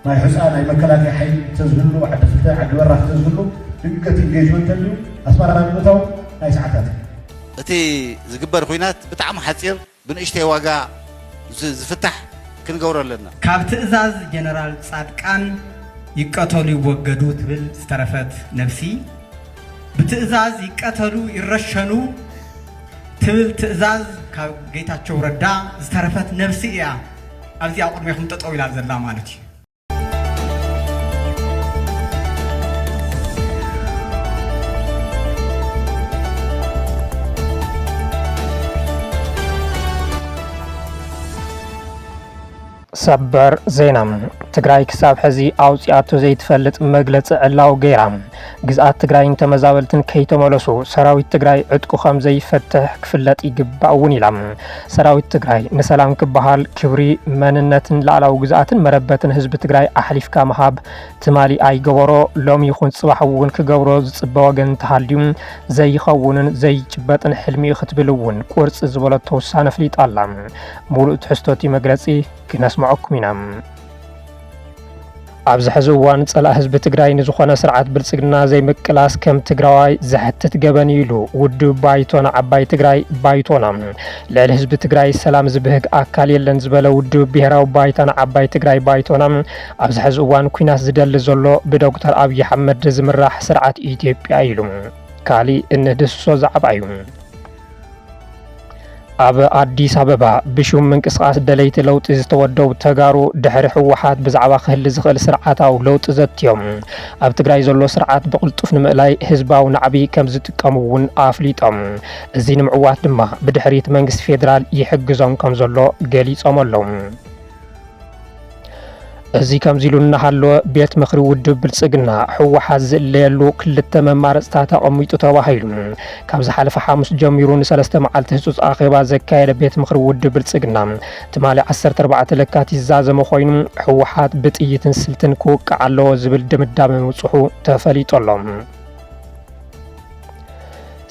ናይ ሕፃ ናይ መከላከያ ሓይሊ ተዝህሉ ዓዲ ፍልተ ዓዲ በራኽ ተዝህሉ ድንገት ኢንጌጅመንት ተልዩ ኣስመራ ንምእታው ናይ ሰዓታት እቲ ዝግበር ኩናት ብጣዕሚ ሓፂር ብንእሽተይ ዋጋ ዝፍታሕ ክንገብሮ ኣለና ካብ ትእዛዝ ጀነራል ጻድቃን ይቀተሉ ይወገዱ ትብል ዝተረፈት ነፍሲ ብትእዛዝ ይቀተሉ ይረሸኑ ትብል ትእዛዝ ካብ ጌታቸው ረዳ ዝተረፈት ነፍሲ እያ ኣብዚ ቅድሚኹም ጠጠው ኢላ ዘላ ማለት እዩ ሰበር ዜና ትግራይ ክሳብ ሕዚ ኣውፂኣቶ ዘይትፈልጥ መግለፂ ዕላው ገይራ ግዝኣት ትግራይን ተመዛበልትን ከይተመለሱ ሰራዊት ትግራይ ዕጥቁ ከም ዘይፈትሕ ክፍለጥ ይግባእ እውን ኢላ ሰራዊት ትግራይ ንሰላም ክበሃል ክብሪ መንነትን ላዕላዊ ግዝኣትን መረበትን ህዝቢ ትግራይ ኣሕሊፍካ መሃብ ትማሊ ኣይገበሮ ሎሚ ይኹን ጽባሕ እውን ክገብሮ ዝጽበ ወገን ተሃልዩ ዘይኸውንን ዘይጭበጥን ሕልሚ ክትብል እውን ቁርጽ ዝበለቶ ውሳነ ፍሊጥ ኣላ ሙሉእ ትሕዝቶቲ መግለጺ ክነስምዐኩም ኢና ኣብዚ ሕዚ እዋን ፀላእ ህዝቢ ትግራይ ንዝኾነ ስርዓት ብልጽግና ዘይምቅላስ ከም ትግራዋይ ዘሕትት ገበን ኢሉ ውድብ ባይቶና ዓባይ ትግራይ ባይቶና ልዕሊ ህዝቢ ትግራይ ሰላም ዝብህግ ኣካል የለን ዝበለ ውድብ ብሄራዊ ባይቶና ዓባይ ትግራይ ባይቶና ኣብዚ ሕዚ እዋን ኩናት ዝደሊ ዘሎ ብዶክተር ኣብይ ኣሕመድ ዝምራሕ ስርዓት ኢትዮጵያ ኢሉ ካሊእ እንድስሶ ዛዕባ እዩ ኣብ ኣዲስ ኣበባ ብሹም ምንቅስቃስ ደለይቲ ለውጢ ዝተወደቡ ተጋሩ ድሕሪ ሕወሓት ብዛዕባ ክህሊ ዝኽእል ስርዓታዊ ለውጢ ዘትዮም ኣብ ትግራይ ዘሎ ስርዓት ብቕልጡፍ ንምእላይ ህዝባዊ ናዕቢ ከም ዝጥቀሙ እውን ኣፍሊጦም እዚ ንምዕዋት ድማ ብድሕሪት መንግስቲ ፌደራል ይሕግዞም ከም ዘሎ ገሊፆም ኣለዉ እዚ ከምዚ ኢሉ እናሃለወ ቤት ምክሪ ውድብ ብልጽግና ሕወሓት ዝእለየሉ ክልተ መማረፅታት ተቐሚጡ ተባሂሉ ካብ ዝሓለፈ ሓሙስ ጀሚሩ ንሰለስተ መዓልቲ ህጹጽ ኣኼባ ዘካየደ ቤት ምክሪ ውድብ ብልጽግና ትማሊ 14 ለካቲት ዝዛዘመ ኮይኑ ሕወሓት ብጥይትን ስልትን ክውቃዕ ኣለዎ ዝብል ድምዳመ ምውጽሑ ተፈሊጡ ኣሎ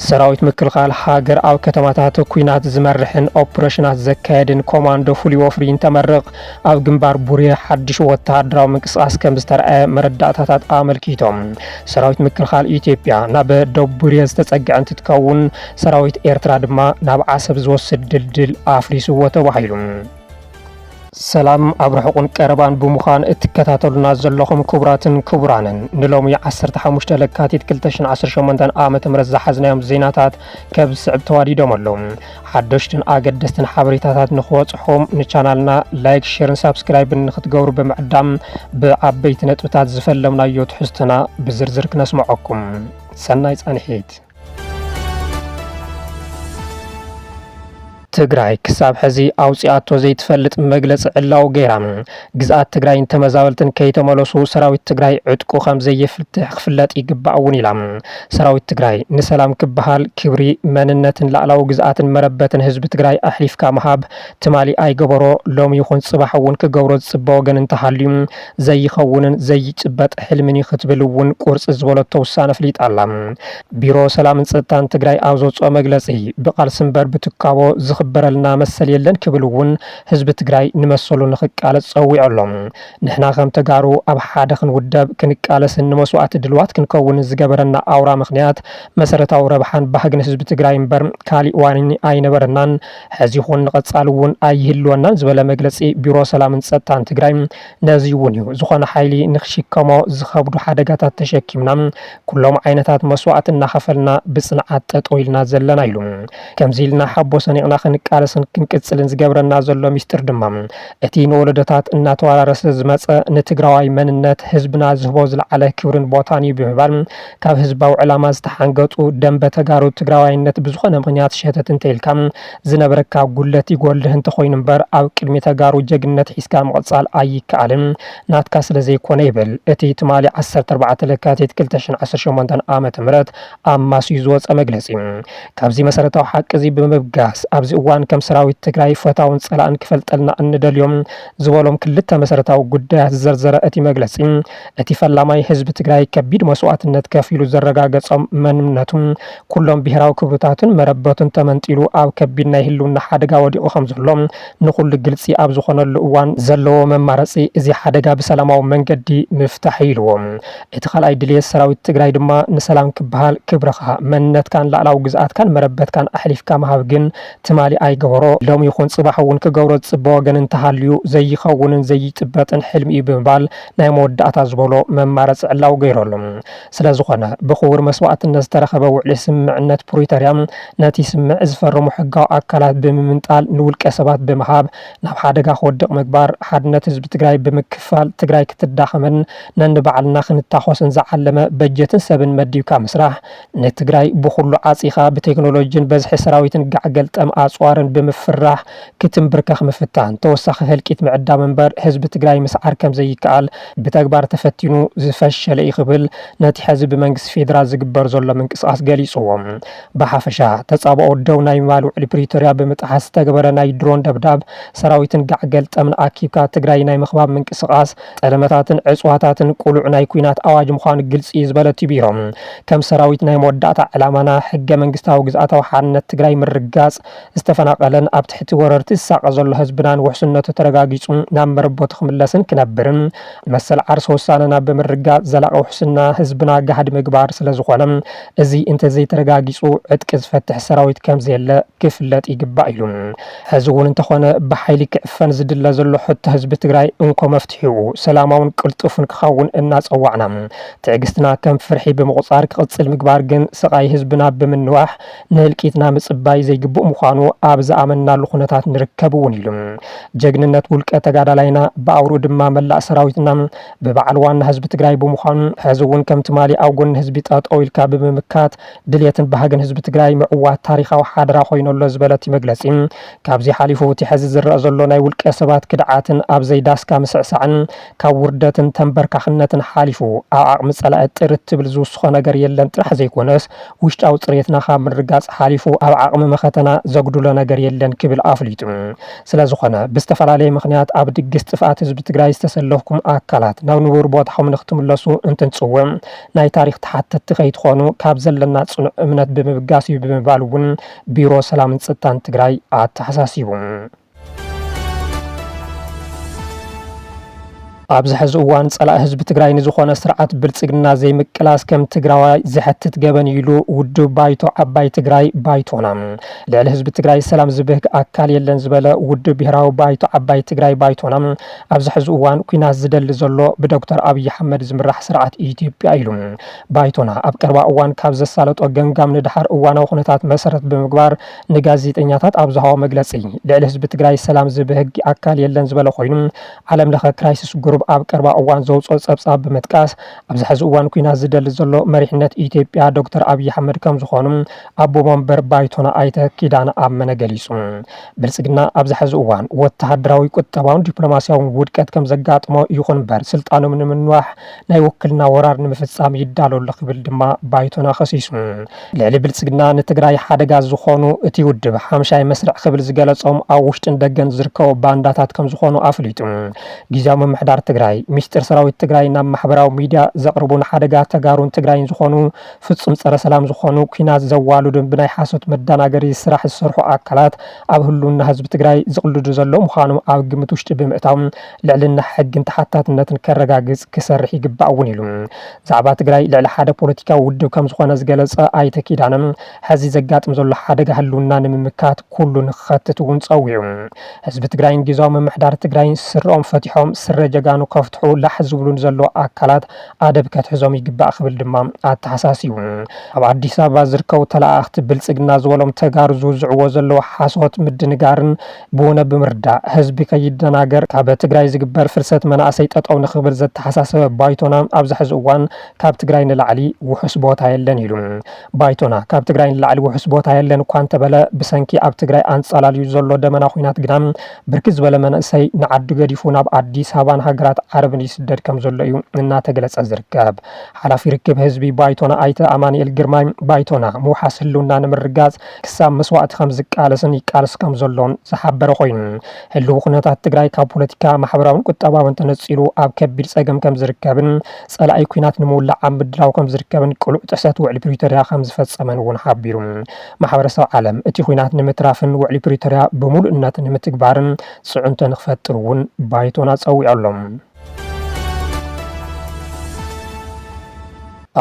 ሰራዊት ምክልኻል ሃገር ኣብ ከተማታት ኩናት ዝመርሕን ኦፕሬሽናት ዘካየድን ኮማንዶ ፍሉይ ወፍሪ እንተመርቕ ኣብ ግንባር ቡሬ ሓድሽ ወተሃደራዊ ምንቅስቃስ ከም ዝተረኣየ መረዳእታታት ኣመልኪቶም ሰራዊት ምክልኻል ኢትዮጵያ ናብ ደቡብ ቡሬ ዝተጸግዐ እንትትከውን ሰራዊት ኤርትራ ድማ ናብ ዓሰብ ዝወስድ ድልድል ኣፍሪስዎ ተባሂሉ ሰላም ኣብ ርሑቕን ቀረባን ብምዃን እትከታተሉና ዘለኹም ክቡራትን ክቡራንን ንሎሚ 15 ለካቲት 2018 ዓመተ ምህረት ዝሓዝናዮም ዜናታት ከብ ዝስዕብ ተዋዲዶም ኣለዉ ሓደሽትን ኣገደስትን ሓበሬታታት ንኽበጽሖም ንቻናልና ላይክ ሼርን ሳብስክራይብን ንኽትገብሩ ብምዕዳም ብዓበይቲ ነጥብታት ዝፈለምናዮ ትሕዝቶና ብዝርዝር ክነስምዐኩም ሰናይ ጻንሒት ትግራይ ክሳብ ሕዚ ኣውፂኣቶ ዘይትፈልጥ መግለፂ ዕላው ገይራ ግዝኣት ትግራይን ተመዛበልትን ከይተመለሱ ሰራዊት ትግራይ ዕጥቁ ከም ዘይፍትሕ ክፍለጥ ይግባእ እውን ኢላ ሰራዊት ትግራይ ንሰላም ክበሃል ክብሪ መንነትን ላዕላዊ ግዝኣትን መረበትን ህዝቢ ትግራይ ኣሕሊፍካ መሃብ ትማሊ ኣይገበሮ ሎሚ ይኹን ጽባሕ እውን ክገብሮ ዝጽበ ወገን እንተሃልዩ ዘይኸውንን ዘይጭበጥ ሕልምኒ ክትብል እውን ቁርጽ ዝበለቶ ውሳነ ፍሊጥ ኣላ ቢሮ ሰላምን ጸጥታን ትግራይ ኣብ ዘውፅኦ መግለጺ ብቃልሲ እምበር ብትካቦ በረልና መሰል የለን ክብል እውን ህዝቢ ትግራይ ንመሰሉ ንኽቃለስ ጸዊዖሎም ንሕና ከም ተጋሩ ኣብ ሓደ ክንውደብ ክንቃለስ ንመስዋዕቲ ድልዋት ክንከውን ዝገበረና ኣውራ ምኽንያት መሰረታዊ ረብሓን ባህግን ህዝቢ ትግራይ እምበር ካሊእ ዋኒ ኣይነበረናን ሕዚ ይኹን ንቐጻሊ እውን ኣይህልወናን ዝበለ መግለጺ ቢሮ ሰላምን ጸጥታን ትግራይ ነዚ እውን እዩ ዝኾነ ሓይሊ ንኽሽከሞ ዝኸብዱ ሓደጋታት ተሸኪምና ኩሎም ዓይነታት መስዋዕቲ እናኸፈልና ብጽንዓት ጠጠው ኢልና ዘለና ኢሉ ከምዚ ኢልና ሓቦ ሰኒቕና ክንቃለስን ክንቅጽልን ዝገብረና ዘሎ ሚስጥር ድማ እቲ ንወለደታት እናተወራረሰ ዝመጸ ንትግራዋይ መንነት ህዝብና ዝህቦ ዝለዓለ ክብርን ቦታን ብምባል ካብ ህዝባዊ ዕላማ ዝተሓንገጡ ደንበ ተጋሩ ትግራዋይነት ብዝኾነ ምኽንያት ሸተት እንተኢልካ ዝነበረካ ጉለት ይጎልህ እንተኾይኑ እምበር ኣብ ቅድሚ ተጋሩ ጀግንነት ሒዝካ ምቕጻል ኣይከኣልን ናትካ ስለ ዘይኮነ ይብል እቲ ትማሊ 14 ለካቲት 2018 ዓመተ ምህረት ኣብ ማስዩ ዝወፀ መግለጺ ካብዚ መሰረታዊ ሓቂ እዚ ብምብጋስ ኣብዚ እዋን ከም ሰራዊት ትግራይ ፈታውን ጸላእን ክፈልጠልና እንደልዮም ዝበሎም ክልተ መሰረታዊ ጉዳያት ዘርዘረ እቲ መግለጺ እቲ ፈላማይ ህዝቢ ትግራይ ከቢድ መስዋዕትነት ከፊሉ ዘረጋገጾም መንነቱም ኩሎም ብሄራዊ ክብርታትን መረበቱን ተመንጢሉ ኣብ ከቢድ ናይ ህልውና ሓደጋ ወዲቑ ከም ዘሎ ንኹሉ ግልጺ ኣብ ዝኾነሉ እዋን ዘለዎ መማረጺ እዚ ሓደጋ ብሰላማዊ መንገዲ ምፍታሕ ኢልዎም እቲ ካልኣይ ድሌት ሰራዊት ትግራይ ድማ ንሰላም ክበሃል ክብረኻ መንነትካን ላዕላዊ ግዝኣትካን መረበትካን ኣሕሊፍካ ምሃብ ግን ትማሊ ኣይገበሮ ሎሚ ይኹን ጽባሕ እውን ክገብሮ ዝፅበ ወገን እንተሃልዩ ዘይኸውንን ዘይጥበጥን ሕልሚ እዩ ብምባል ናይ መወዳእታ ዝበሎ መማረፂ ዕላው ገይረሎም ስለ ዝኾነ ብኽቡር መስዋዕትነት ዝተረኸበ ውዕሊ ስምምዕነት ፕሪቶርያ ነቲ ስምዕ ዝፈረሙ ሕጋዊ ኣካላት ብምምንጣል ንውልቀ ሰባት ብምሃብ ናብ ሓደጋ ክወድቕ ምግባር ሓድነት ህዝቢ ትግራይ ብምክፋል ትግራይ ክትዳኸመን ነንባዕልና ክንታኾስን ዝዓለመ በጀትን ሰብን መዲብካ ምስራሕ ንትግራይ ብኩሉ ዓጺኻ ብቴክኖሎጂን በዝሒ ሰራዊትን ጋዕገልጠም ኣጽዋርን ብምፍራሕ ክትንብርከኽ ምፍታን ተወሳኺ ህልቂት ምዕዳም እምበር ህዝቢ ትግራይ ምስዓር ከም ዘይከኣል ብተግባር ተፈቲኑ ዝፈሸለ ይኽብል ነቲ ሕዝቢ ብመንግስቲ ፌደራል ዝግበር ዘሎ ምንቅስቓስ ገሊጽዎም ብሓፈሻ ተጻብኦ ደው ናይ ምባል ውዕሊ ፕሪቶርያ ብምጥሓስ ዝተገበረ ናይ ድሮን ደብዳብ ሰራዊትን ጋዕገልጠምን ኣኪብካ ትግራይ ናይ ምኽባብ ምንቅስቓስ ጠለመታትን ዕፅዋታትን ቁሉዕ ናይ ኩናት ኣዋጅ ምዃኑ ግልፂ ዝበለት ቢሮም ከም ሰራዊት ናይ መወዳእታ ዕላማና ሕገ መንግስታዊ ግዝኣታዊ ሓድነት ትግራይ ምርጋጽ ዝተፈናቀለን ኣብ ትሕቲ ወረርቲ ዝሳቀ ዘሎ ህዝብናን ውሕስነቱ ተረጋጊጹ ናብ መረቦቱ ክምለስን ክነብርን መሰል ዓርሲ ውሳነና ብምርጋጽ ዘላቒ ውሕስና ህዝብና ጋህዲ ምግባር ስለ ዝኾነ እዚ እንተዘይተረጋጊጹ ዕጥቂ ዝፈትሕ ሰራዊት ከም ዘየለ ክፍለጥ ይግባእ ኢሉ ሕዚ እውን እንተኾነ ብሓይሊ ክዕፈን ዝድለ ዘሎ ሕቶ ህዝቢ ትግራይ እንኮ መፍትሒኡ ሰላማውን ቅልጡፍን ክኸውን እናጸዋዕና ትዕግስትና ከም ፍርሒ ብምቁጻር ክቕጽል ምግባር ግን ስቃይ ህዝብና ብምንዋሕ ንህልቂትና ምጽባይ ዘይግቡእ ምዃኑ ኣብ ዝኣመናሉ ኩነታት ንርከብ እውን ኢሉ ጀግንነት ውልቀ ተጋዳላይና ብኣውሩ ድማ መላእ ሰራዊትና ብበዓል ዋና ህዝቢ ትግራይ ብምዃኑ ሕዚ እውን ከም ትማሊ ኣብ ጎኒ ህዝቢ ጠጠው ኢልካ ብምምካት ድልየትን ባህግን ህዝቢ ትግራይ ምዕዋት ታሪኻዊ ሓደራ ኮይነሎ ዝበለት መግለጺ ካብዚ ሓሊፉ እቲ ሕዚ ዝረአ ዘሎ ናይ ውልቀ ሰባት ክድዓትን ኣብ ዘይዳስካ ምስዕሳዕን ካብ ውርደትን ተንበርካኽነትን ሓሊፉ ኣብ ዓቕሚ ጸላእ ጥርት ትብል ዝውስኾ ነገር የለን ጥራሕ ዘይኮነስ ውሽጣዊ ጽሬትና ካብ ምርጋጽ ሓሊፉ ኣብ ዓቕሚ መኸተና ዘጉድሎ ነገር የለን ክብል ኣፍሊጡ ስለ ዝኾነ ብዝተፈላለየ ምኽንያት ኣብ ድግስ ጥፍኣት ህዝቢ ትግራይ ዝተሰለፍኩም ኣካላት ናብ ንቡር ቦታኹም ንኽትምለሱ እንትንጽውም ናይ ታሪክ ተሓተቲ ከይትኾኑ ካብ ዘለና ጽኑዕ እምነት ብምብጋስ እዩ ብምባል እውን ቢሮ ሰላምን ጸጥታን ትግራይ ኣተሓሳሲቡ ኣብዚ ሕዚ እዋን ጸላእ ህዝቢ ትግራይ ንዝኾነ ስርዓት ብልጽግና ዘይምቅላስ ከም ትግራዋይ ዝሕትት ገበን ኢሉ ውድብ ባይቶ ዓባይ ትግራይ ባይቶና ልዕሊ ህዝቢ ትግራይ ሰላም ዝብህግ ኣካል የለን ዝበለ ውድብ ብሄራዊ ባይቶ ዓባይ ትግራይ ባይቶና ኣብዚ ሕዚ እዋን ኩናት ዝደሊ ዘሎ ብዶክተር ኣብይ ኣሕመድ ዝምራሕ ስርዓት ኢትዮጵያ ኢሉ ባይቶና ኣብ ቀረባ እዋን ካብ ዘሳለጦ ገምጋም ንድሓር እዋናዊ ኩነታት መሰረት ብምግባር ንጋዜጠኛታት ኣብ ዝሃቦ መግለጺ ልዕሊ ህዝቢ ትግራይ ሰላም ዝብህግ ኣካል የለን ዝበለ ኮይኑ ዓለም ለኸ ክራይሲስ ግሩፕ ኣብ ቀረባ እዋን ዘውፅኦ ጸብጻብ ብምጥቃስ ኣብዚ ሕዚ እዋን ኩናት ዝደሊ ዘሎ መሪሕነት ኢትዮጵያ ዶክተር ኣብይ ኣሕመድ ከም ዝኾኑ ኣቦ መንበር ባይቶና ኣይተ ኪዳነ ኣመነ ገሊጹ ብልጽግና ኣብዚ ሕዚ እዋን ወተሃደራዊ ቁጠባውን ዲፕሎማስያውን ውድቀት ከም ዘጋጥሞ ይኹን እምበር ስልጣኖም ንምንዋሕ ናይ ውክልና ወራር ንምፍጻም ይዳለሉ ክብል ድማ ባይቶና ኸሲሱ ልዕሊ ብልጽግና ንትግራይ ሓደጋ ዝኾኑ እቲ ውድብ ሓምሻይ መስርዕ ክብል ዝገለጾም ኣብ ውሽጥን ደገን ዝርከቡ ባንዳታት ከም ዝኾኑ ኣፍሊጡ ጊዜያዊ ምምሕዳር ትግራይ ሚኒስትር ሰራዊት ትግራይ ናብ ማሕበራዊ ሚድያ ዘቕርቡን ሓደጋ ተጋሩን ትግራይን ዝኾኑ ፍጹም ጸረ ሰላም ዝኾኑ ኩናት ዘዋልዱን ብናይ ሓሶት መደናገሪ ስራሕ ዝሰርሑ ኣካላት ኣብ ህልውና ህዝቢ ትግራይ ዝቕልዱ ዘሎ ምዃኖም ኣብ ግምት ውሽጢ ብምእታው ልዕልና ሕግን ተሓታትነትን ከረጋግጽ ክሰርሕ ይግባእ እውን ኢሉ ዛዕባ ትግራይ ልዕሊ ሓደ ፖለቲካዊ ውድብ ከም ዝኾነ ዝገለጸ ኣይተ ኪዳነ ሕዚ ዘጋጥም ዘሎ ሓደጋ ህልውና ንምምካት ኩሉ ንኽኸትት እውን ጸዊዑ ህዝቢ ትግራይን ጊዜያዊ ምምሕዳር ትግራይን ስርኦም ፈቲሖም ስረ ጀጋኑ ከፍትሑ ላሕ ዝብሉን ዘሎ ኣካላት ኣደብ ከትሕዞም ይግባእ ክብል ድማ ኣተሓሳሲቡ ኣብ ኣዲስ ኣበባ ዝርከቡ ተላእኽቲ ብልጽግና ዝበሎም ተጋሩ ዝውዝዕዎ ዘለዎ ሓሶት ምድንጋርን ብውነ ብምርዳእ ህዝቢ ከይደናገር ካብ ትግራይ ዝግበር ፍልሰት መናእሰይ ጠጠው ንኽብል ዘተሓሳሰበ ባይቶና ኣብዚ ሕዚ እዋን ካብ ትግራይ ንላዕሊ ውሑስ ቦታ የለን ኢሉ ባይቶና ካብ ትግራይ ንላዕሊ ውሑስ ቦታ የለን እኳ እንተበለ ብሰንኪ ኣብ ትግራይ አንጻላልዩ ዘሎ ደመና ኩናት ግና ብርክት ዝበለ መናእሰይ ንዓዱ ገዲፉ ናብ ኣዲስ ኣበባን ሃገር ሃገራት ዓረብን ይስደድ ከም ዘሎ እዩ እናተገለጸ ዝርከብ ሓላፊ ርክብ ህዝቢ ባይቶና ኣይተ ኣማኑኤል ግርማይ ባይቶና ምውሓስ ህልውና ንምርጋጽ ክሳብ መስዋዕቲ ከም ዝቃለስን ይቃለስ ከም ዘሎን ዝሓበረ ኮይኑ ህልው ኩነታት ትግራይ ካብ ፖለቲካ ማሕበራውን ቁጠባውን ተነጺሉ ኣብ ከቢድ ጸገም ከም ዝርከብን ጸላኢ ኩናት ንምውላዕ ኣብ ምድላው ከም ዝርከብን ቅሉዕ ጥሕሰት ውዕሊ ፕሪቶሪያ ከም ዝፈጸመን እውን ሓቢሩ ማሕበረሰብ ዓለም እቲ ኩናት ንምትራፍን ውዕሊ ፕሪቶሪያ ብሙሉእነት ንምትግባርን ጽዑንቶ ንኽፈጥር እውን ባይቶና ጸዊዖሎም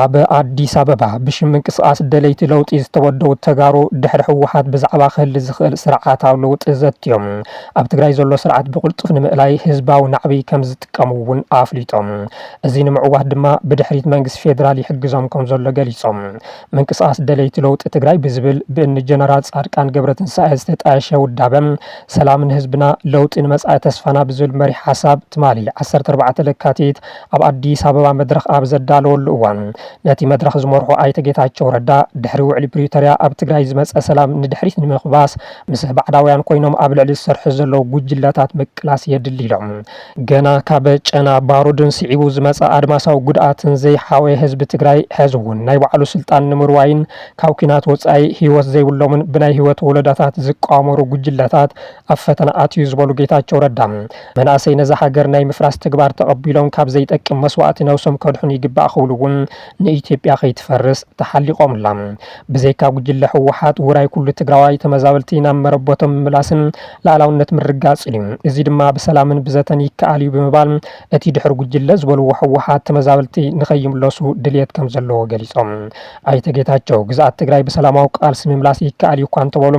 ኣብ ኣዲስ ኣበባ ብሽም ምንቅስቓስ ደለይቲ ለውጢ ዝተወደቡ ተጋሩ ድሕሪ ህወሓት ብዛዕባ ክህሊ ዝኽእል ስርዓታዊ ለውጢ ዘትዮም ኣብ ትግራይ ዘሎ ስርዓት ብቕልጡፍ ንምእላይ ህዝባዊ ናዕቢ ከም ዝጥቀሙ እውን ኣፍሊጦም እዚ ንምዕዋት ድማ ብድሕሪት መንግስቲ ፌደራል ይሕግዞም ከም ዘሎ ገሊፆም ምንቅስቓስ ደለይቲ ለውጢ ትግራይ ብዝብል ብእኒ ጀነራል ጻድቃን ገብረትንሳኤ ዝተጣየሸ ውዳበ ሰላም ንህዝብና ለውጢ ንመጻኢ ተስፋና ብዝብል መሪሕ ሓሳብ ትማሊ 14 ለካቲት ኣብ ኣዲስ ኣበባ መድረኽ ኣብ ዘዳለወሉ እዋን ነቲ መድረኽ ዝመርሑ ኣይተ ጌታቸው ረዳ ድሕሪ ውዕሊ ፕሪቶሪያ ኣብ ትግራይ ዝመፀ ሰላም ንድሕሪት ንምኽባስ ምስ ባዕዳውያን ኮይኖም ኣብ ልዕሊ ዝሰርሑ ዘለዉ ጉጅለታት ምቅላስ የድሊ ኢሎም ገና ካብ ጨና ባሩድን ስዒቡ ዝመፀ ኣድማሳዊ ጉድኣትን ዘይሓወየ ህዝቢ ትግራይ ሕዚ እውን ናይ ባዕሉ ስልጣን ንምርዋይን ካብ ኩናት ወፃኢ ሂወት ዘይብሎምን ብናይ ሂወት ወለዳታት ዝቃወመሩ ጉጅለታት ኣብ ፈተና ኣትዩ ዝበሉ ጌታቸው ረዳ መናእሰይ ነዛ ሃገር ናይ ምፍራስ ተግባር ተቐቢሎም ካብ ዘይጠቅም መስዋዕቲ ነብሶም ከድሑን ይግባእ ክብሉ እውን ንኢትዮጵያ ከይትፈርስ ተሓሊቆምላ ብዘይካ ጉጅለ ህወሓት ውራይ ኩሉ ትግራዋይ ተመዛበልቲ ናብ መረቦቶም ምላስን ላዕላውነት ምርጋጽ እዩ እዚ ድማ ብሰላምን ብዘተን ይከኣል እዩ ብምባል እቲ ድሕሪ ጉጅለ ዝበልዎ ህወሓት ተመዛበልቲ ንኸይምለሱ ድልየት ከም ዘለዎ ገሊጾም ኣይተ ጌታቸው ግዝኣት ትግራይ ብሰላማዊ ቃልሲ ምምላስ ይከኣል እዩ እኳ እንተበሉ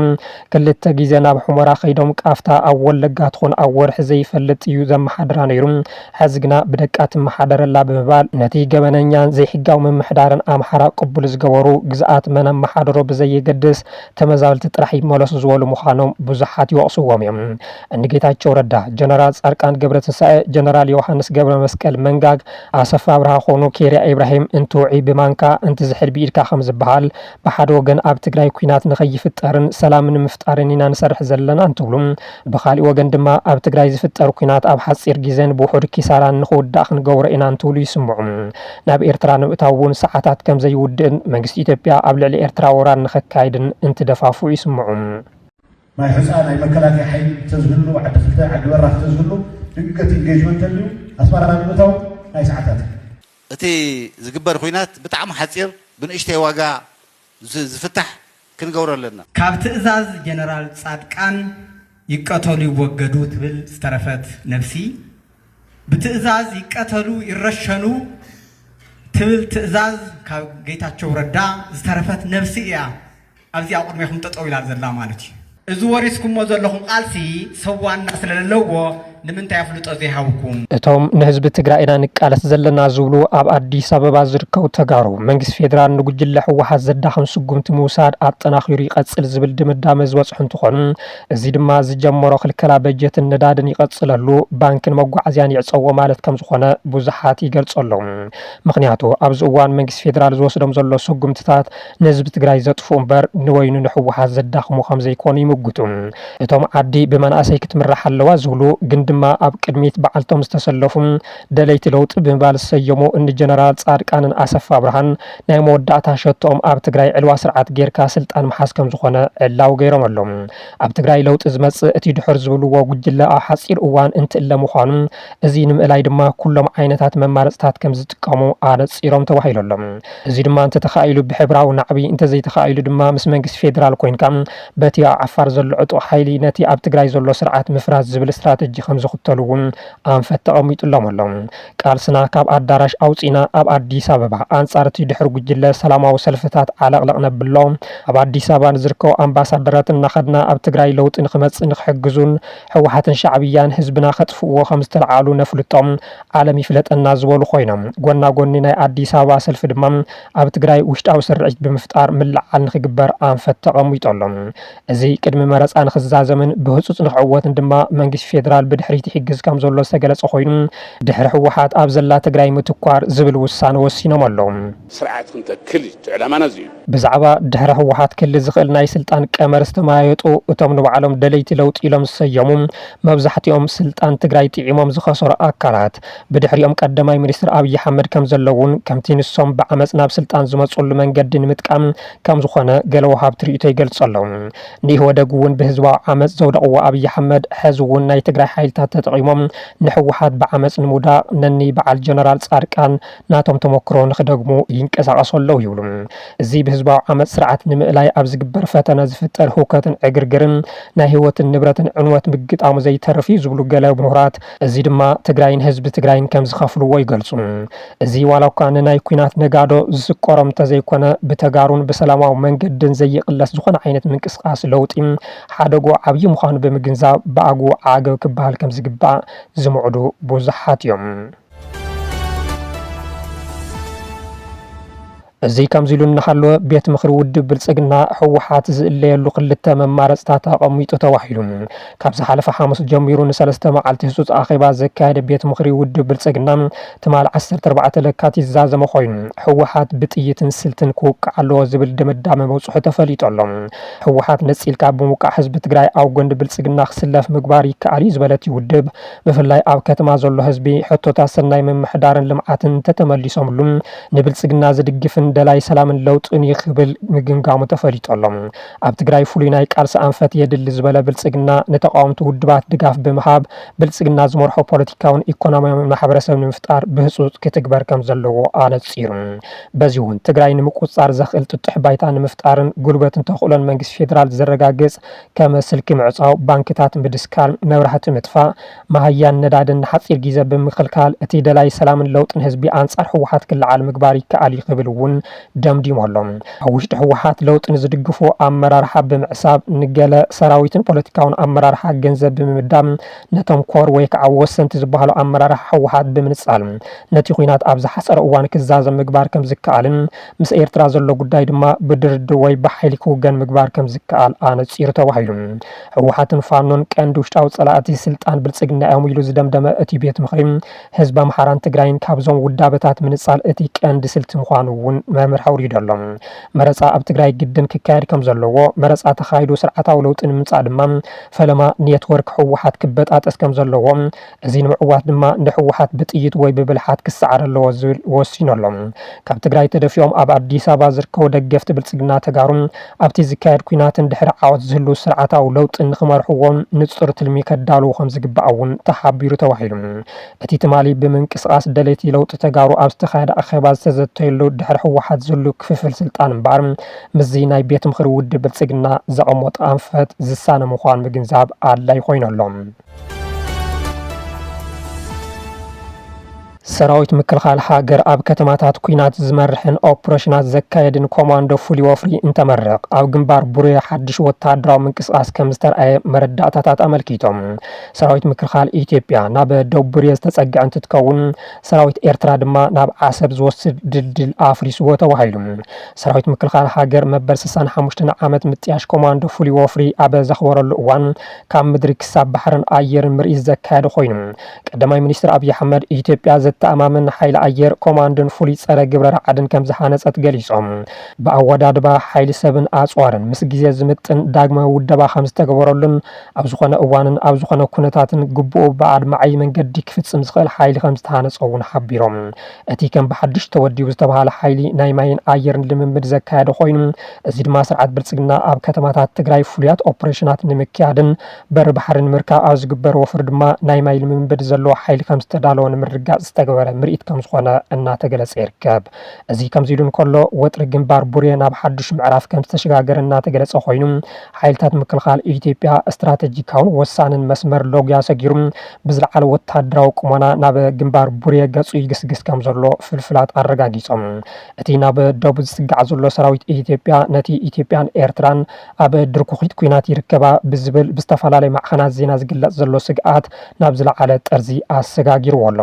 ክልተ ግዜ ናብ ሑመራ ከይዶም ቃፍታ ኣብ ወለጋ ትኹን ኣብ ወርሒ ዘይፈልጥ እዩ ዘመሓድራ ነይሩ ሕዚ ግና ብደቃት መሓደረላ ብምባል ነቲ ገበነኛን ዘይሕጋዊ ምምሕዳርን ኣምሓራ ቅቡል ዝገበሩ ግዝኣት መነመሓደሮ ብዘየገድስ ተመዛበልቲ ጥራሕ ይመለሱ ዝበሉ ምዃኖም ብዙሓት ይወቕስዎም እዮም እንጌታቸው ረዳ ጀነራል ጻድቃን ገብረትንሳኤ ጀነራል ዮሃንስ ገብረ መስቀል መንጋግ ኣሰፋ ብርሃ ኮኑ ኬርያ ኢብራሂም እንትውዒ ብማንካ እንትዝሕል ብኢድካ ከም ዝበሃል ብሓደ ወገን ኣብ ትግራይ ኩናት ንኸይፍጠርን ሰላምን ምፍጣርን ኢና ንሰርሕ ዘለና እንትብሉ ብኻሊእ ወገን ድማ ኣብ ትግራይ ዝፍጠር ኩናት ኣብ ሓፂር ግዜን ብውሑድ ኪሳራን ንኽውዳእ ክንገብሮ ኢና እንትብሉ ይስምዑ ናብ ኤርትራ ንምእታው እውን ሰዓታት ከም ዘይውድእን መንግስቲ ኢትዮጵያ ኣብ ልዕሊ ኤርትራ ወራር ንኸካይድን እንትደፋፍኡ ይስምዑ ማይ ሕፃ ናይ መከላከያ ሓይሊ ተዝህሉ ዓዲ ክልተ ዓዲ በራኽ ተዝህሉ ድንገት ኢንጌጅመንት ተልዩ ኣስመራ ንምእታው ናይ ሰዓታት እቲ ዝግበር ኩናት ብጣዕሚ ሓፂር ብንእሽተይ ዋጋ ዝፍታሕ ክንገብሮ ኣለና ካብ ትእዛዝ ጀነራል ጻድቃን ይቀተሉ ይወገዱ ትብል ዝተረፈት ነፍሲ ብትእዛዝ ይቀተሉ ይረሸኑ ትብል ትእዛዝ ካብ ጌታቸው ረዳ ዝተረፈት ነፍሲ እያ ኣብዚ ኣብ ቅድሚኹም ጠጠው ኢላ ዘላ ማለት እዩ እዚ ወሪስኩሞ ዘለኹም ቃልሲ ሰዋና ስለለለዎ ንምንታይ ኣፍልጦ ዘይሃብኩም እቶም ንህዝቢ ትግራይ ኢና ንቃለስ ዘለና ዝብሉ ኣብ ኣዲስ ኣበባ ዝርከቡ ተጋሩ መንግስቲ ፌደራል ንጉጅለ ህወሓት ዘዳኽም ስጉምቲ ምውሳድ ኣጠናኺሩ ይቐጽል ዝብል ድምዳመ ዝበፅሑ እንትኾኑ እዚ ድማ ዝጀመሮ ክልከላ በጀትን ነዳድን ይቐጽለሉ ባንክን መጓዓዝያን ይዕፀዎ ማለት ከም ዝኾነ ብዙሓት ይገልጸሉ ምክንያቱ ኣብዚ እዋን መንግስቲ ፌደራል ዝወስዶም ዘሎ ስጉምትታት ንህዝቢ ትግራይ ዘጥፍኡ እምበር ንወይኑ ንህወሓት ዘዳኽሙ ከም ዘይኮኑ ይምግቱ እቶም ዓዲ ብመናእሰይ ክትምራሕ ኣለዋ ዝብሉ ግን ድማ ኣብ ቅድሚት በዓልቶም ዝተሰለፉ ደለይቲ ለውጢ ብምባል ዝሰየሙ እኒ ጀነራል ጻድቃንን ኣሰፋ ብርሃን ናይ መወዳእታ ሸቶኦም ኣብ ትግራይ ዕልዋ ስርዓት ጌርካ ስልጣን መሓዝ ከም ዝኾነ ዕላው ገይሮም ኣሎም ኣብ ትግራይ ለውጢ ዝመጽእ እቲ ድሕር ዝብልዎ ጉጅለ ኣብ ሓፂር እዋን እንትእለ ምዃኑ እዚ ንምእላይ ድማ ኩሎም ዓይነታት መማረፅታት ከም ዝጥቀሙ ኣነፂሮም ተባሂሎሎም እዚ ድማ እንተተኻኢሉ ብሕብራዊ ናዕቢ እንተዘይተኻኢሉ ድማ ምስ መንግስቲ ፌደራል ኮይንካ በቲ ኣብ ዓፋር ዘሎ ዕጡቕ ሓይሊ ነቲ ኣብ ትግራይ ዘሎ ስርዓት ምፍራስ ዝብል ስትራቴጂ ከም ዝኽተሉውን ኣንፈት ተቐሚጡሎም ኣሎም ቃልስና ካብ ኣዳራሽ ኣውፂና ኣብ ኣዲስ ኣበባ ኣንጻር እቲ ድሕሪ ጉጅለ ሰላማዊ ሰልፍታት ዓለቕለቕ ነብሎ ኣብ ኣዲስ ኣበባ ዝርከቡ ኣምባሳደራት እናኸድና ኣብ ትግራይ ለውጢ ንኽመጽእ ንኽሕግዙን ህወሓትን ሻዕብያን ህዝብና ከጥፍእዎ ከም ዝተለዓሉ ነፍልጦም ዓለም ይፍለጠና ዝበሉ ኮይኖም ጎና ጎኒ ናይ ኣዲስ ኣበባ ሰልፊ ድማ ኣብ ትግራይ ውሽጣዊ ስርዒት ብምፍጣር ምልዓል ንኽግበር ኣንፈት ተቐሚጦሎም እዚ ቅድሚ መረፃ ንኽዛዘምን ብህፁፅ ንኽዕወትን ድማ መንግስቲ ፌደራል ብድሕሪ ድሕሪት ይሕግዝ ከም ዘሎ ዝተገለጸ ኮይኑ ድሕሪ ህወሓት ኣብ ዘላ ትግራይ ምትኳር ዝብል ውሳነ ወሲኖም ኣለዉ። ስርዓት ክንተክል ዕላማና እዩ ብዛዕባ ድሕሪ ህወሓት ክልል ዝኽእል ናይ ስልጣን ቀመር ዝተማየጡ እቶም ንባዕሎም ደለይቲ ለውጢ ኢሎም ዝሰየሙ መብዛሕትኦም ስልጣን ትግራይ ጥዒሞም ዝኸሰሩ ኣካላት ብድሕሪኦም ቀዳማይ ሚኒስትር ኣብይ ኣሕመድ ከም ዘለውን ከምቲ ንሶም ብዓመፅ ናብ ስልጣን ዝመፅሉ መንገዲ ንምጥቃም ከም ዝኾነ ገለ ወሃብቲ ርእቶ ይገልጹ ኣለዉ። ንኢህወደግ እውን ብህዝባዊ ዓመፅ ዘውደቕዎ ኣብይ ኣሕመድ ሕዚ እውን ናይ ትግራይ ሓይልታት ተጠቒሞም ንሕወሓት ብዓመፅ ንምውዳቕ ነኒ በዓል ጀነራል ጻድቃን ናቶም ተመክሮ ንክደግሙ ይንቀሳቐሱ ኣለዉ ይብሉ። እዚ ብህዝባዊ ዓመፅ ስርዓት ንምእላይ ኣብ ዝግበር ፈተነ ዝፍጠር ህውከትን ዕግርግርን ናይ ህይወትን ንብረትን ዕንወት ምግጣሙ ዘይተርፍ እዩ ዝብሉ ገለ ምሁራት እዚ ድማ ትግራይን ህዝቢ ትግራይን ከም ዝኸፍልዎ ይገልጹ። እዚ ዋላ እኳ ንናይ ኩናት ነጋዶ ዝስቆሮም እንተዘይኮነ ብተጋሩን ብሰላማዊ መንገድን ዘይቕለስ ዝኾነ ዓይነት ምንቅስቃስ ለውጢ ሓደጉ ዓብዪ ምዃኑ ብምግንዛብ ብኣግኡ ዓገብ ክበሃል ከም ዝግባእ ዝምዕዱ ብዙሓት እዮም። እዚ ከምዚ ኢሉ እናሃለወ ቤት ምክሪ ውድብ ብልጽግና ህወሓት ዝእለየሉ ክልተ መማረፅታት ኣቐሚጡ ተዋሂሉ ካብ ዝሓለፈ ሓሙስ ጀሚሩ ንሰለስተ መዓልቲ ህፁፅ ኣኼባ ዘካየደ ቤት ምክሪ ውድብ ብልጽግና ትማል 14 ለካቲት ዝዛዘመ ኮይኑ ህወሓት ብጥይትን ስልትን ክውቃዕ ኣለዎ ዝብል ድምዳመ መውፅሑ ተፈሊጡ ኣሎ። ህወሓት ነፂልካ ብምውቃዕ ህዝቢ ትግራይ ኣብ ጎንዲ ብልጽግና ክስለፍ ምግባር ይከኣል እዩ ዝበለት ውድብ ብፍላይ ኣብ ከተማ ዘሎ ህዝቢ ሕቶታት ሰናይ ምምሕዳርን ልምዓትን ተተመሊሶምሉ ንብልጽግና ዝድግፍን ደላይ ሰላምን ለውጥን ይኽብል ምግንጋሙ ተፈሊጡ ኣሎ። ኣብ ትግራይ ፍሉይ ናይ ቃልሲ ኣንፈት የድሊ ዝበለ ብልጽግና ንተቃወምቲ ውድባት ድጋፍ ብምሃብ ብልጽግና ዝመርሖ ፖለቲካውን ኢኮኖሚያዊ ማሕበረሰብ ንምፍጣር ብህፁፅ ክትግበር ከም ዘለዎ ኣነፂሩ። በዚ እውን ትግራይ ንምቁፅጻር ዘኽእል ጥጡሕ ባይታ ንምፍጣርን ጉልበትን ተኽእሎን መንግስቲ ፌደራል ዘረጋግጽ ከም ስልኪ ምዕፃው፣ ባንክታት ምድስካል፣ መብራህቲ ምጥፋእ፣ ማህያን ነዳድን ንሓፂር ግዜ ብምክልካል እቲ ደላይ ሰላምን ለውጥን ህዝቢ ኣንጻር ህወሓት ክለዓል ምግባር ይከኣል ይኽብል እውን ደምዲሙ ኣሎ። ኣብ ውሽጢ ህወሓት ለውጢ ንዝድግፉ ኣመራርሓ ብምዕሳብ ንገለ ሰራዊትን ፖለቲካውን ኣመራርሓ ገንዘብ ብምምዳብ ነቶም ኮር ወይ ከዓ ወሰንቲ ዝበሃሉ ኣመራርሓ ህወሓት ብምንጻል ነቲ ኩናት ኣብ ዝሓፀረ እዋን ክዛዘም ምግባር ከም ዝከኣልን ምስ ኤርትራ ዘሎ ጉዳይ ድማ ብድርድር ወይ ብሓይሊ ክውገን ምግባር ከም ዝከኣል ኣነፂሩ ተባሂሉ። ህወሓትን ፋኖን ቀንዲ ውሽጣዊ ጸላእቲ ስልጣን ብልጽግና እዮም ኢሉ ዝደምደመ እቲ ቤት ምክሪ ህዝቢ ኣምሓራን ትግራይን ካብዞም ውዳበታት ምንጻል እቲ ቀንዲ ስልቲ ምዃኑ እውን መምር ሓውሪዱ ኣሎ። መረፃ ኣብ ትግራይ ግድን ክካየድ ከም ዘለዎ መረፃ ተኻይዱ ስርዓታዊ ለውጢ ንምምጻእ ድማ ፈለማ ኔትወርክ ህወሓት ክበጣጠስ ከም ዘለዎ እዚ ንምዕዋት ድማ ንህወሓት ብጥይት ወይ ብብልሓት ክሰዓር ኣለዎ ዝብል ወሲኑ ኣሎ። ካብ ትግራይ ተደፊኦም ኣብ ኣዲስ ኣበባ ዝርከቡ ደገፍቲ ብልጽግና ተጋሩ ኣብቲ ዝካየድ ኩናትን ድሕሪ ዓወት ዝህሉ ስርዓታዊ ለውጢ ንኽመርሕዎም ንጹር ትልሚ ከዳልዉ ከም ዝግባእ እውን ተሓቢሩ ተዋሂሉ። እቲ ትማሊ ብምንቅስቃስ ደለይቲ ለውጢ ተጋሩ ኣብ ዝተኻየደ ኣኼባ ዝተዘተየሉ ድሕሪ ህወሓት ዘሎ ክፍፍል ስልጣን እምበር ምዚ ናይ ቤት ምክሪ ውድብ ብልጽግና ዘቐመጠ ኣንፈት ዝሳነ ምዃኑ ምግንዛብ ኣድላይ ኮይኑ ኣሎ። ሰራዊት ምክልኻል ሃገር ኣብ ከተማታት ኩናት ዝመርሕን ኦፕሬሽናት ዘካየድን ኮማንዶ ፍሉይ ወፍሪ እንተመረቕ ኣብ ግንባር ቡሬ ሓድሽ ወታደራዊ ምንቅስቃስ ከም ዝተረኣየ መረዳእታታት ኣመልኪቶም። ሰራዊት ምክልኻል ኢትዮጵያ ናብ ደቡብ ቡሬ ዝተጸግዐ እንትትከውን ሰራዊት ኤርትራ ድማ ናብ ዓሰብ ዝወስድ ድልድል ኣፍሪስዎ ተባሂሉ። ሰራዊት ምክልኻል ሃገር መበል 65 ዓመት ምጥያሽ ኮማንዶ ፍሉይ ወፍሪ ኣብ ዘኽበረሉ እዋን ካብ ምድሪ ክሳብ ባሕርን ኣየርን ምርኢት ዘካየደ ኮይኑ ቀዳማይ ሚኒስትር ኣብይ ኣሕመድ ኢትዮጵያ ተኣማምን ሓይሊ ኣየር ኮማንዶን ፍሉይ ጸረ ግብረ ረዓድን ከም ዝሃነጸት ገሊጾም ብኣወዳድባ ሓይሊ ሰብን ኣጽዋርን ምስ ግዜ ዝምጥን ዳግማዊ ውደባ ከም ዝተገበረሉን ኣብ ዝኾነ እዋንን ኣብ ዝኾነ ኩነታትን ግቡኡ ብኣድማዓይ መንገዲ ክፍጽም ዝኽእል ሓይሊ ከም ዝተሃነጸ እውን ሓቢሮም እቲ ከም ብሓድሽ ተወዲቡ ዝተባሃለ ሓይሊ ናይ ማይን ኣየርን ልምምድ ዘካየደ ኮይኑ እዚ ድማ ስርዓት ብልጽግና ኣብ ከተማታት ትግራይ ፍሉያት ኦፕሬሽናት ንምክያድን በሪ ባሕሪ ንምርካብ ኣብ ዝግበር ወፍሪ ድማ ናይ ማይ ልምምድ ዘለዎ ሓይሊ ከም ዝተዳለወ ንምርጋጽ ዝተገበረ ምርኢት ከም ዝኾነ እናተገለጸ ይርከብ። እዚ ከምዚ ኢሉ እንከሎ ወጥሪ ግንባር ቡሬ ናብ ሓድሽ ምዕራፍ ከም ዝተሸጋገረ እናተገለጸ ኮይኑ ሓይልታት ምክልኻል ኢትዮጵያ ስትራቴጂካውን ወሳንን መስመር ሎግያ ሰጊሩ ብዝለዓለ ወታደራዊ ቁመና ናብ ግንባር ቡሬ ገጹ ይግስግስ ከም ዘሎ ፍልፍላት ኣረጋጊጾም እቲ ናብ ደቡብ ዝስጋዕ ዘሎ ሰራዊት ኢትዮጵያ ነቲ ኢትዮጵያን ኤርትራን ኣብ ድርኩኺት ኩናት ይርከባ ብዝብል ብዝተፈላለዩ ማዕኸናት ዜና ዝግለጽ ዘሎ ስግኣት ናብ ዝለዓለ ጠርዚ ኣሰጋጊርዎ ኣሎ።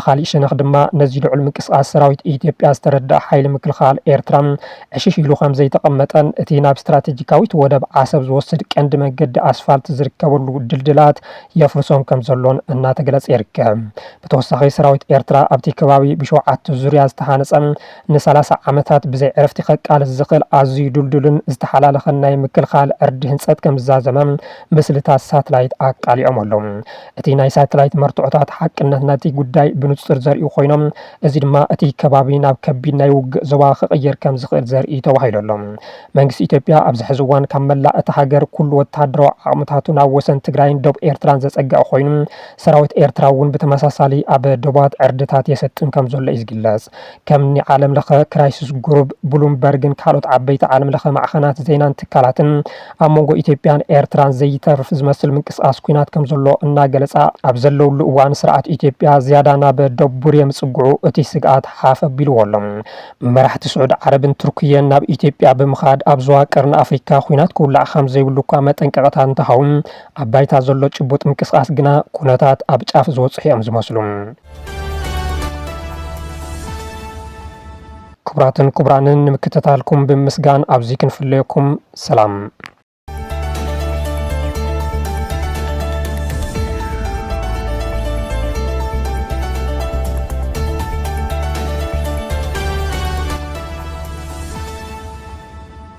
بخالي شنخ دما نزيل علم كسقاس سراويت إثيوبيا استردى حيل مكلخال إيرترام عشيش يلو خمزي تقمتن اتينا باستراتيجيكاويت ودب عصب زوسد كند منقد أسفالت زركبولو دلدلات يفرسهم كم زلون أنا تقلس إيركام بتوسخي سراويت إيرترا أبتي كبابي بشوعات زوريا استحانسن نسالاسة عمتات بزي عرفتي قال الزقل أزي دلدلن استحلال خناي مكلخال أردهن سات كم زازمام مسلتا ساتلايت أقالي عملهم اتينا ساتلايت مرتوعات حق ناتي قداي بنصر زرقي خوينم ازيد ما اتي كبابي ناب كبينا يوق زواخ غير كم زقل زرقي توحيد لهم منكس إثيوبيا أبز حزوان كملا اتحاجر كل وتحدرو عمتاتنا وسن تجراين دوب إيرتران زقا خوينم سراويت إيرتراون بتمساسالي أب دوبات عردتات يستن كم زول إزجلاس كمني عالم لخ كرايسيس جروب بلومبرجن كالوت عبيت عالم لخ معخنات زينان تكالاتن أمونغو إثيوبيان إيرتران زي ترفز مثل منكس أسكوينات كم زلو إنا جلسا أبزلو لوان سرعة إثيوبيا زيادة ناب دبوريا مسقعو اتي سقات حافة بيلوالم مرح تسعود عرب تركيا ناب إثيوبيا بمخاد أبزوا كرن أفريكا خوينات كولا خمزي ولوكا متنكغتان تهاون أبايتا زلو چبوت منكس أسقنا كوناتات أبجاف زوصحي أمز مسلم كبراتن كبرانن مكتتالكم بمسغان أبزيكن فليكم سلام